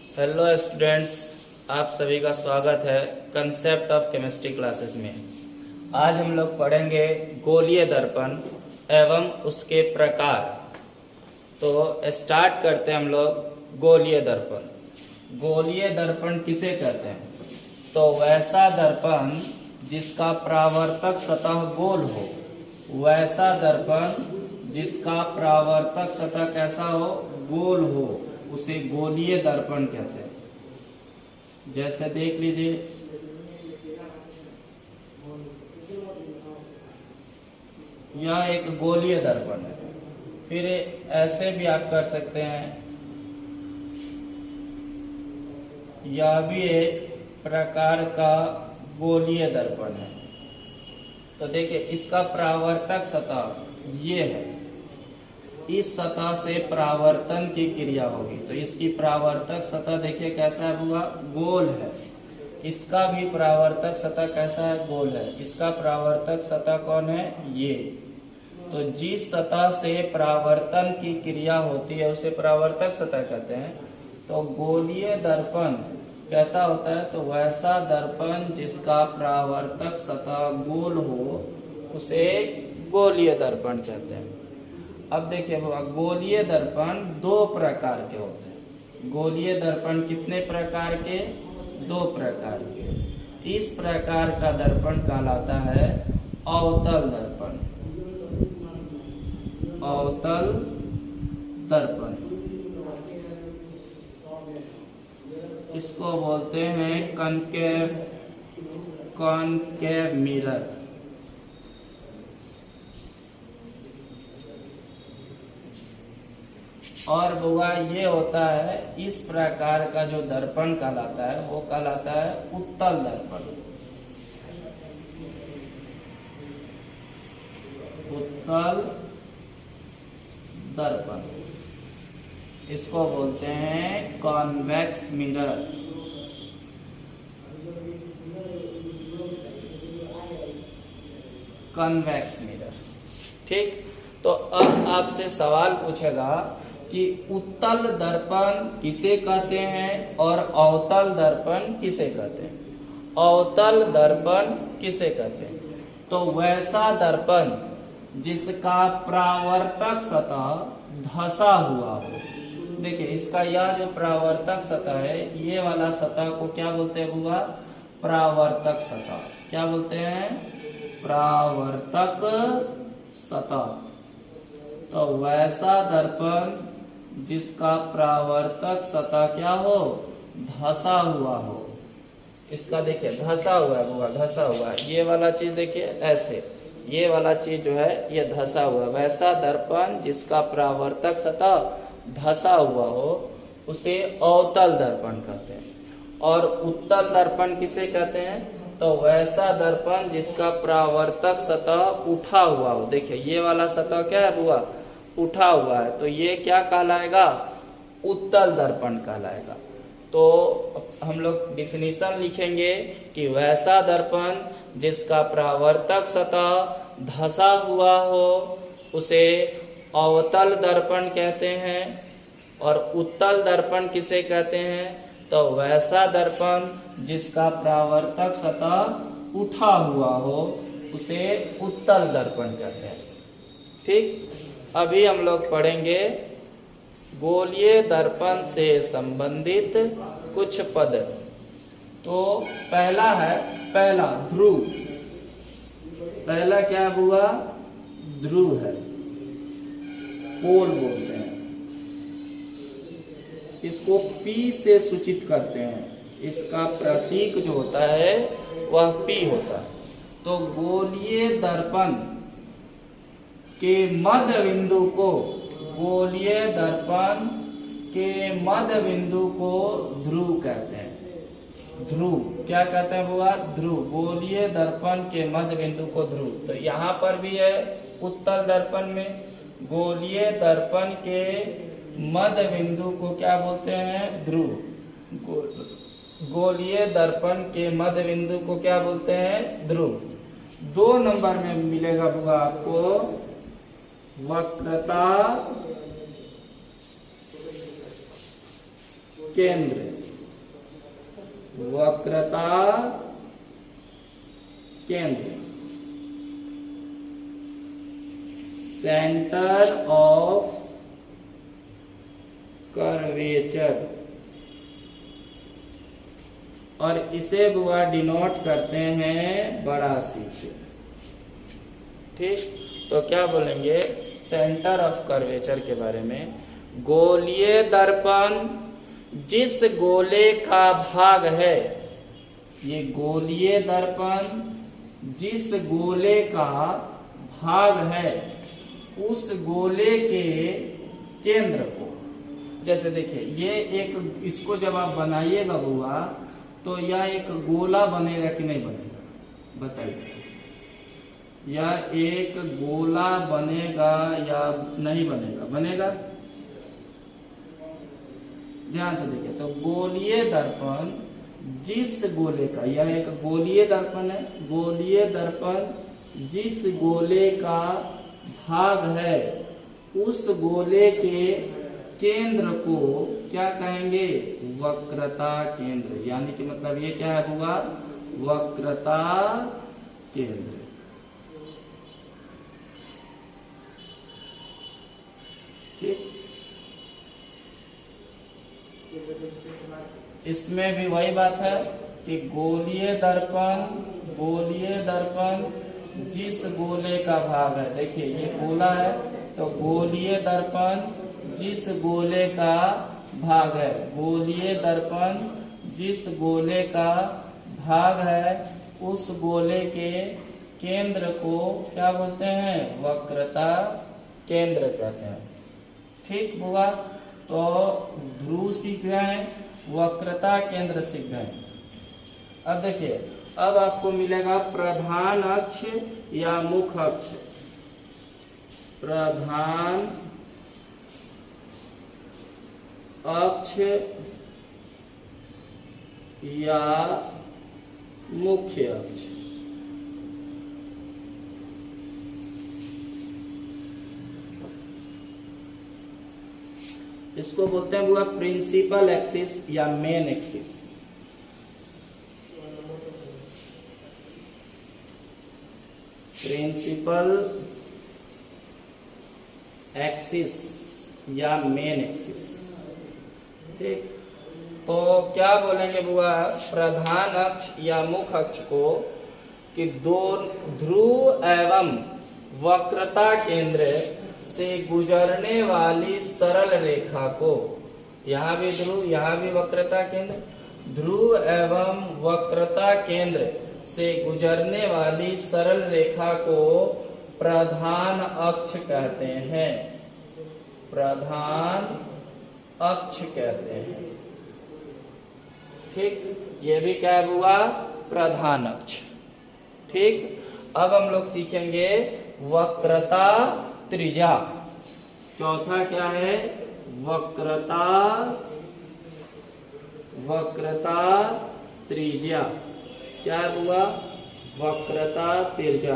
Hello students, आप सभी का स्वागत है कंसेप्ट ऑफ केमिस्ट्री क्लासेस में। आज हम लोग पढ़ेंगे गोलीय दर्पण एवं उसके प्रकार। तो स्टार्ट करते हैं हम लोग गोलीय दर्पण। गोलीय दर्पण किसे कहते हैं? तो वैसा दर्पण जिसका परावर्तक सतह गोल हो, वैसा दर्पण जिसका परावर्तक सतह कैसा हो? गोल हो, उसे गोलीय दर्पण कहते हैं। जैसे देख लीजिए, यह एक गोलीय दर्पण है। फिर ऐसे भी आप कर सकते हैं, यह भी एक प्रकार का गोलीय दर्पण है। तो देखिए, इसका परावर्तक सतह ये है, इस सतह से परावर्तन की क्रिया होगी। तो इसकी परावर्तक सतह देखिए कैसा है हुआ? गोल है। इसका भी परावर्तक सतह कैसा है? गोल है। इसका परावर्तक सतह कौन है? ये। तो जिस सतह से परावर्तन की क्रिया होती है उसे परावर्तक सतह कहते हैं। तो गोलीय दर्पण कैसा होता है? तो वैसा दर्पण जिसका परावर्तक सतह गोल हो उसे गोलीय दर्पण कहते हैं। अब देखिए गोलीय दर्पण दो प्रकार के होते हैं। गोलीय दर्पण कितने प्रकार के? दो प्रकार के। इस प्रकार का दर्पण कहलाता है अवतल दर्पण। अवतल दर्पण इसको बोलते हैं कॉनकेव मिरर। और बुआ ये होता है, इस प्रकार का जो दर्पण कहलाता है वो कहलाता है उत्तल दर्पण। उत्तल दर्पण इसको बोलते हैं कॉन्वेक्स मिरर। कॉन्वेक्स मिरर, ठीक। तो अब आपसे सवाल पूछेगा कि उत्तल दर्पण किसे कहते हैं और अवतल दर्पण किसे कहते हैं? अवतल दर्पण किसे कहते हैं? तो वैसा दर्पण जिसका परावर्तक सतह धंसा हुआ हो। देखिए, इसका यह जो परावर्तक सतह है, ये वाला सतह को क्या बोलते हैं बुआ? परावर्तक सतह। क्या बोलते हैं? परावर्तक सतह। तो वैसा दर्पण जिसका परावर्तक सतह क्या हो? धंसा हुआ हो। इसका देखिए धंसा हुआ है बुआ, धंसा हुआ है। ये वाला चीज देखिए ऐसे, ये वाला चीज जो है ये धंसा हुआ है। वैसा दर्पण जिसका परावर्तक सतह धंसा हुआ हो उसे अवतल दर्पण कहते हैं। और उत्तल दर्पण किसे कहते हैं? तो वैसा दर्पण जिसका परावर्तक सतह उठा हुआ हो। देखिए, ये वाला सतह क्या है बुआ? उठा हुआ है। तो ये क्या कहलाएगा? उत्तल दर्पण कहलाएगा। तो हम लोग डिफिनीशन लिखेंगे कि वैसा दर्पण जिसका परावर्तक सतह धंसा हुआ हो उसे अवतल दर्पण कहते हैं। और उत्तल दर्पण किसे कहते हैं? तो वैसा दर्पण जिसका परावर्तक सतह उठा हुआ हो उसे उत्तल दर्पण कहते हैं, ठीक। अभी हम लोग पढ़ेंगे गोलीय दर्पण से संबंधित कुछ पद। तो पहला है, पहला ध्रुव। पहला क्या हुआ? ध्रुव है, पोल बोलते हैं। इसको P से सूचित करते हैं। इसका प्रतीक जो होता है वह P होता है। तो गोलीय दर्पण के मध्य बिंदु को, गोलीय दर्पण के मध्य बिंदु को ध्रुव कहते हैं। ध्रुव क्या कहते हैं बुआ? ध्रुव। गोलीय दर्पण के मध्य बिंदु को ध्रुव। तो यहाँ पर भी है उत्तल दर्पण में, गोलीय दर्पण के मध्य बिंदु को क्या बोलते हैं? ध्रुव। गोलीय दर्पण के मध्य बिंदु को क्या बोलते हैं? ध्रुव। 2 नंबर में मिलेगा बुआ आपको वक्रता केंद्र, वक्रता केंद्र, सेंटर ऑफ कर्वेचर, और इसे बुआ डिनोट करते हैं बड़ा सी से। ठीक, तो क्या बोलेंगे सेंटर ऑफ कर्वेचर के बारे में? गोलीय दर्पण जिस गोले का भाग है, ये गोलीय दर्पण जिस गोले का भाग है उस गोले के केंद्र को, जैसे देखिए ये एक, इसको जब आप बनाइएगा बुआ तो यह एक गोला बनेगा कि नहीं बनेगा बताइए? यह एक गोला बनेगा या नहीं बनेगा? बनेगा। ध्यान से देखिए, तो गोलीय दर्पण जिस गोले का, यह एक गोलीय दर्पण है, गोलीय दर्पण जिस गोले का भाग है उस गोले के केंद्र को क्या कहेंगे? वक्रता केंद्र। यानी कि मतलब ये क्या है बुआ? वक्रता केंद्र। ठीक, इसमें भी वही बात है कि गोलीय दर्पण जिस गोले का भाग है, देखिए ये गोला है, तो गोलीय दर्पण जिस गोले का भाग है, गोलीय दर्पण जिस गोले का भाग है उस गोले के केंद्र को क्या बोलते हैं? वक्रता केंद्र कहते हैं। ठीक बुआ, तो ध्रुव सीख गए, वक्रता केंद्र सीख गए। अब देखिए, अब आपको मिलेगा प्रधान अक्ष या मुख्य अक्ष। प्रधान अक्ष या मुख्य अक्ष। इसको बोलते हैं बुआ प्रिंसिपल एक्सिस या मेन एक्सिस। प्रिंसिपल एक्सिस या मेन एक्सिस। ठीक, तो क्या बोलेंगे बुआ प्रधान अक्ष या मुख्य अक्ष को कि दो ध्रुव एवं वक्रता केंद्र से गुजरने वाली सरल रेखा को, यहाँ भी ध्रुव यहाँ भी वक्रता केंद्र, ध्रुव एवं वक्रता केंद्र से गुजरने वाली सरल रेखा को प्रधान अक्ष कहते हैं। प्रधान अक्ष कहते हैं। ठीक, ये भी क्या हुआ? प्रधान अक्ष। ठीक, अब हम लोग सीखेंगे वक्रता त्रिज्या। चौथा क्या है? वक्रता त्रिज्या। क्या हुआ? वक्रता त्रिज्या।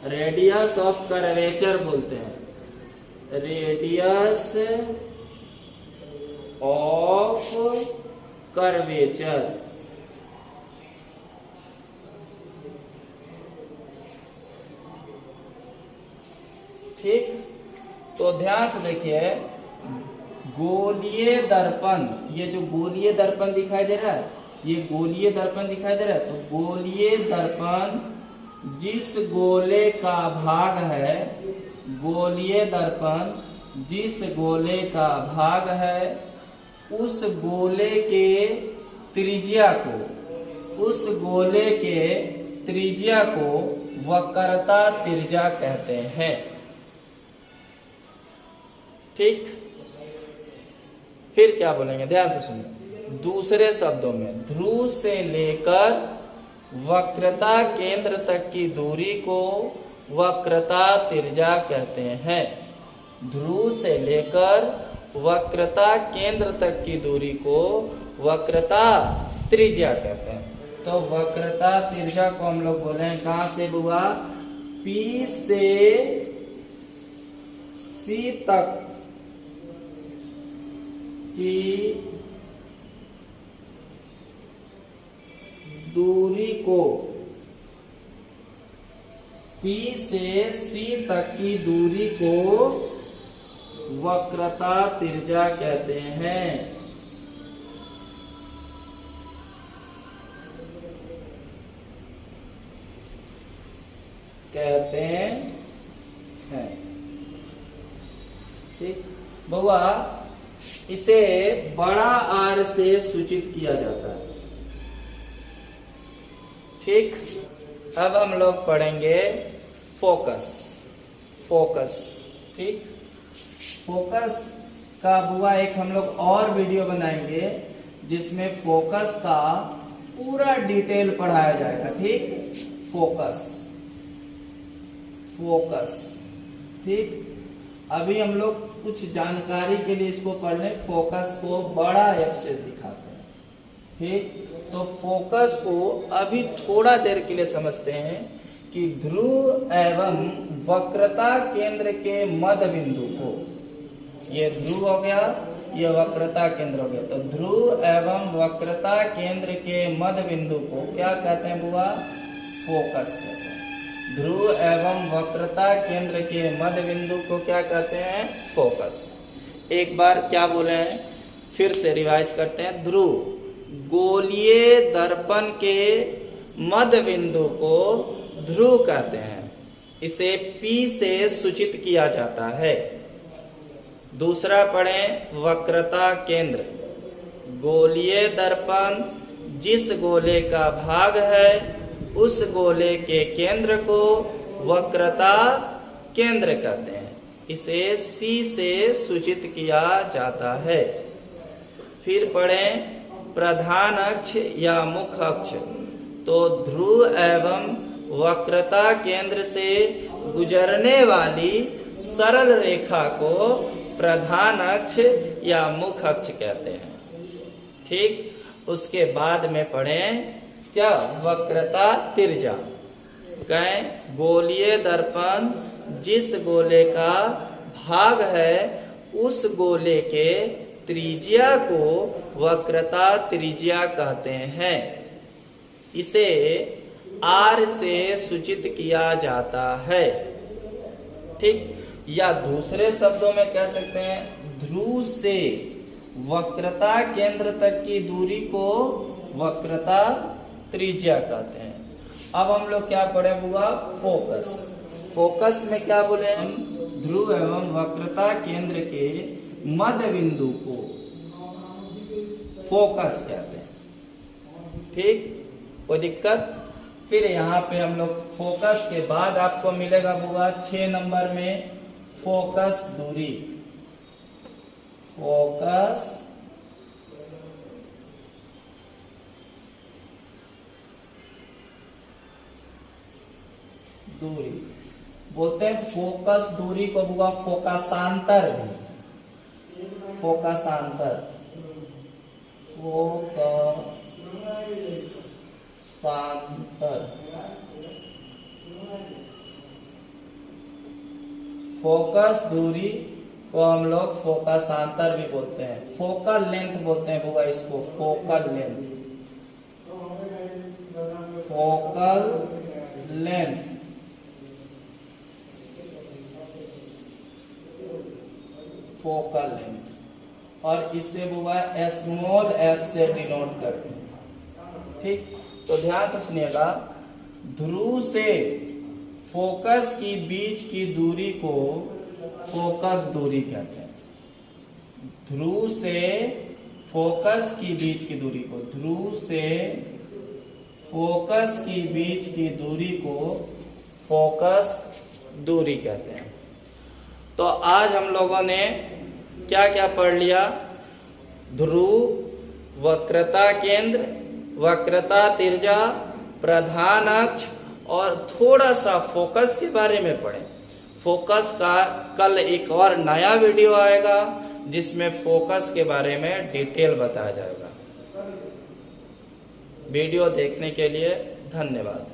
रेडियस ऑफ कर्वेचर बोलते हैं। Radius of curvature. ठीक, तो ध्यान से देखिए, गोलीय दर्पण, ये जो गोलीय दर्पण दिखाई दे रहा है, ये गोलीय दर्पण दिखाई दे रहा है, तो गोलीय दर्पण जिस गोले का भाग है, गोलीय दर्पण जिस गोले का भाग है उस गोले के त्रिज्या को, उस गोले के त्रिज्या को वक्रता त्रिज्या कहते हैं। ठीक, फिर क्या बोलेंगे? ध्यान से सुनिए। दूसरे शब्दों में ध्रुव से लेकर वक्रता केंद्र तक की दूरी को वक्रता त्रिज्या कहते हैं। ध्रुव से लेकर वक्रता केंद्र तक की दूरी को वक्रता त्रिज्या कहते हैं। तो वक्रता त्रिज्या को हम लोग बोले हैं कहां से बुआ? P से C तक की दूरी को P से C तक की दूरी को वक्रता त्रिज्या कहते हैं। ठीक बहुआ, इसे बड़ा R से सूचित किया जाता है। ठीक, अब हम लोग पढ़ेंगे फोकस। ठीक, फोकस का बुआ एक हम लोग और वीडियो बनाएंगे जिसमें फोकस का पूरा डिटेल पढ़ाया जाएगा। ठीक, फोकस। ठीक, अभी हम लोग कुछ जानकारी के लिए इसको पढ़ लें। फोकस को बड़ा F से दिखाते हैं। ठीक, तो फोकस को अभी थोड़ा देर के लिए समझते हैं कि ध्रुव एवं वक्रता केंद्र के मध्य बिंदु को, ये ध्रुव हो गया, ये वक्रता केंद्र हो गया, तो ध्रुव एवं वक्रता केंद्र के मध्य बिंदु को क्या कहते हैं बुआ? फोकस कहते हैं। ध्रुव एवं वक्रता केंद्र के मध्य बिंदु को क्या कहते हैं? फोकस। एक बार क्या बोले हैं, फिर से रिवाइज करते हैं। ध्रुव गोलीय दर्पण के मध्य बिंदु को ध्रुव कहते हैं, इसे P से सूचित किया जाता है। दूसरा पढ़ें, वक्रता केंद्र। गोलीय दर्पण जिस गोले का भाग है उस गोले के केंद्र को वक्रता केंद्र कहते हैं, इसे C से सूचित किया जाता है। फिर पढ़ें, प्रधान अक्ष या मुख्य अक्ष। तो ध्रुव एवं वक्रता केंद्र से गुजरने वाली सरल रेखा को प्रधान अक्ष या मुख्य अक्ष कहते हैं। ठीक, उसके बाद में पढ़ें क्या? वक्रता त्रिज्या। कहें गोलीय दर्पण जिस गोले का भाग है उस गोले के त्रिज्या को वक्रता त्रिज्या कहते हैं, इसे R से सूचित किया जाता है। ठीक, या दूसरे शब्दों में कह सकते हैं, ध्रुव से वक्रता केंद्र तक की दूरी को वक्रता त्रिज्या कहते हैं। अब हम लोग क्या पढ़े बुआ? फोकस में क्या बोले हम? ध्रुव एवं वक्रता केंद्र के मध्य बिंदु को फोकस कहते हैं। ठीक, कोई दिक्कत? फिर यहाँ पे हम लोग फोकस के बाद आपको मिलेगा बुआ 6 नंबर में फोकस दूरी। फोकस दूरी बोलते हैं। फोकस दूरी को बुआ फोकसांतर भी, फोकसांतर फोकस दूरी को हम लोग फोकसांतर भी बोलते हैं। फोकल लेंथ बोलते हैं बुआ इसको, focal length. Focal length focal length, और इसे बुआ स्मॉल f से डिनोट करते हैं। ठीक, तो ध्यान से सुनिएगा। ध्रुव से फोकस की बीच की दूरी को फोकस दूरी कहते हैं। ध्रुव से फोकस की बीच की दूरी को, ध्रुव से फोकस की बीच की दूरी को फोकस दूरी कहते हैं। तो आज हम लोगों ने क्या क्या पढ़ लिया? ध्रुव, वक्रता केंद्र, वक्रता त्रिज्या, प्रधान अक्ष और थोड़ा सा फोकस के बारे में पढ़े। फोकस का कल एक और नया वीडियो आएगा जिसमें फोकस के बारे में डिटेल बताया जाएगा। वीडियो देखने के लिए धन्यवाद।